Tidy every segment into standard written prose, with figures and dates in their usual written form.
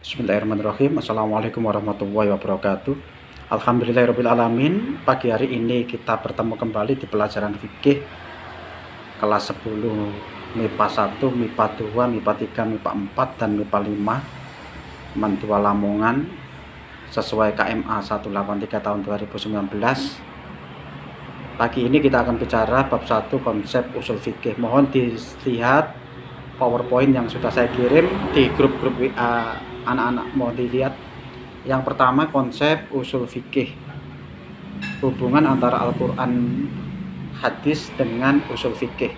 Bismillahirrahmanirrahim. Assalamualaikum warahmatullahi wabarakatuh. Alhamdulillahirrahmanirrahim. Pagi hari ini kita bertemu kembali di pelajaran fikih kelas 10 MIPA 1, MIPA 2, MIPA 3, MIPA 4, dan MIPA 5 Mentua Lamongan sesuai KMA 183 tahun 2019. Pagi ini kita akan bicara bab 1 konsep usul fikih. Mohon dilihat PowerPoint yang sudah saya kirim di grup-grup WA anak-anak, mau dilihat. Yang pertama, konsep usul fikih, hubungan antara Al-Quran hadis dengan usul fikih.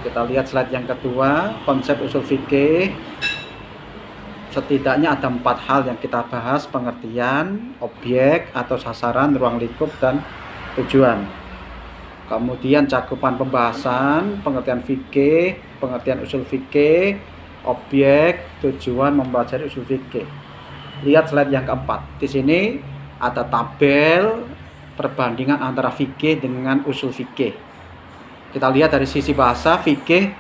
Kita lihat slide yang kedua, konsep usul fikih. Setidaknya ada 4 hal yang kita bahas: pengertian, objek atau sasaran, ruang lingkup, dan tujuan. Kemudian cakupan pembahasan, pengertian fikih, pengertian usul fikih, objek, tujuan mempelajari usul fikih. Lihat slide yang keempat. Di sini ada tabel perbandingan antara fikih dengan usul fikih. Kita lihat dari sisi bahasa, fikih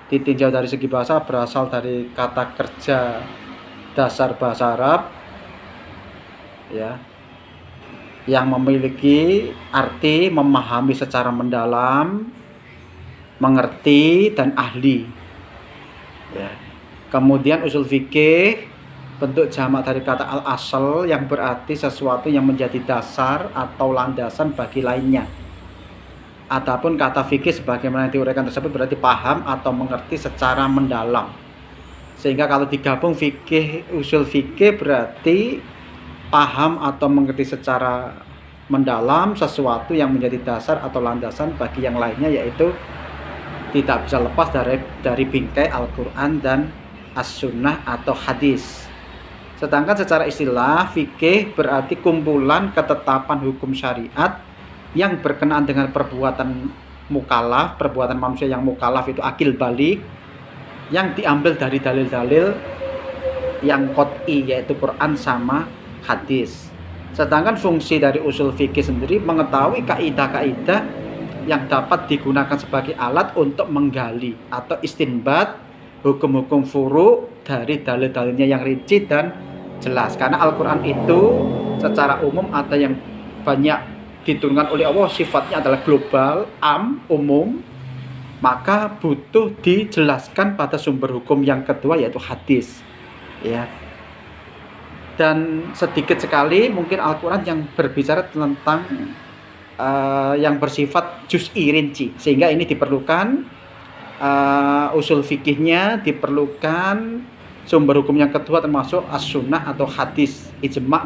ditinjau dari segi bahasa berasal dari kata kerja dasar bahasa Arab, ya, yang memiliki arti memahami secara mendalam, mengerti, dan ahli. Ya. Kemudian usul fikih bentuk jamak dari kata al-asal yang berarti sesuatu yang menjadi dasar atau landasan bagi lainnya. Adapun kata fikih sebagaimana diuraikan tersebut berarti paham atau mengerti secara mendalam. Sehingga kalau digabung fikih, usul fikih berarti paham atau mengerti secara mendalam sesuatu yang menjadi dasar atau landasan bagi yang lainnya, yaitu tidak bisa lepas dari bingkai Al-Quran dan As-Sunnah atau hadis. Sedangkan secara istilah, fikih berarti kumpulan ketetapan hukum syariat yang berkenaan dengan perbuatan mukallaf, perbuatan manusia yang mukallaf itu akil balik, yang diambil dari dalil-dalil yang qot'i, yaitu Quran sama hadis. Sedangkan fungsi dari usul fikih sendiri mengetahui kaidah-kaidah yang dapat digunakan sebagai alat untuk menggali atau istinbat hukum-hukum furu' dari dalil-dalilnya yang rinci dan jelas. Karena Al-Quran itu secara umum ada yang banyak diturunkan oleh Allah, sifatnya adalah global, umum, maka butuh dijelaskan pada sumber hukum yang kedua, yaitu hadis, ya. Dan sedikit sekali mungkin Al-Quran yang berbicara tentang yang bersifat juz'i, rinci, sehingga ini diperlukan usul fikihnya, diperlukan sumber hukum yang kedua termasuk as-sunnah atau hadis, ijma'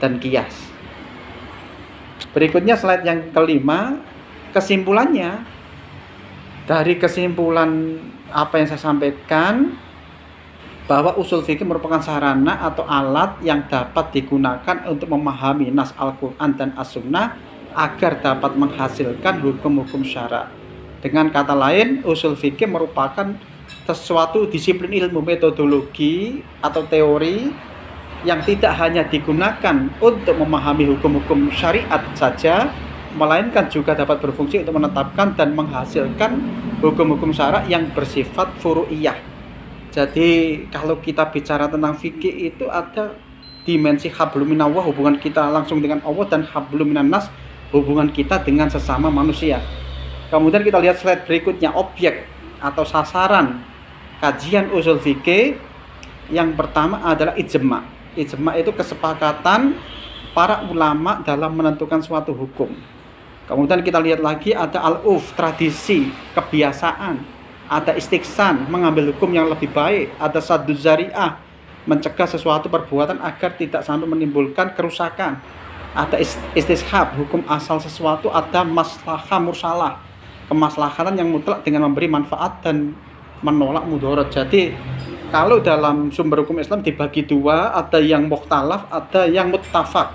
dan qiyas. Berikutnya slide yang kelima, kesimpulannya. Dari kesimpulan apa yang saya sampaikan, bahwa usul fikih merupakan sarana atau alat yang dapat digunakan untuk memahami nas Al-Quran dan As-Sunnah agar dapat menghasilkan hukum-hukum syara. Dengan kata lain, usul fikih merupakan sesuatu disiplin ilmu, metodologi atau teori yang tidak hanya digunakan untuk memahami hukum-hukum syariat saja, melainkan juga dapat berfungsi untuk menetapkan dan menghasilkan hukum-hukum syara yang bersifat furu'iyah. Jadi kalau kita bicara tentang fikih itu ada dimensi hablum minallah, hubungan kita langsung dengan Allah, dan hablum minannas, hubungan kita dengan sesama manusia. Kemudian kita lihat slide berikutnya, objek atau sasaran kajian usul fikih. Yang pertama adalah ijma'. Ijma' itu kesepakatan para ulama dalam menentukan suatu hukum. Kemudian kita lihat lagi ada al-uf, tradisi, kebiasaan. Ada istihsan, mengambil hukum yang lebih baik. Ada saddu zari'ah, mencegah sesuatu perbuatan agar tidak sampai menimbulkan kerusakan. Ada istishab, hukum asal sesuatu. Ada maslahah mursalah, kemaslahatan yang mutlak dengan memberi manfaat dan menolak mudarat. Jadi kalau dalam sumber hukum Islam dibagi dua, ada yang mukhtalaf, ada yang muttafaq.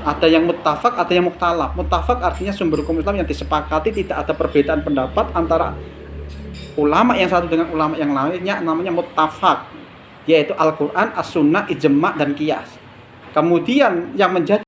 Ada yang muttafaq, ada yang mukhtalaf. Muttafaq artinya sumber hukum Islam yang disepakati, tidak ada perbedaan pendapat antara ulama yang satu dengan ulama yang lainnya, namanya muttafaq, yaitu Al-Quran, As-Sunnah, Ijma' dan Qiyas. Kemudian yang menjadi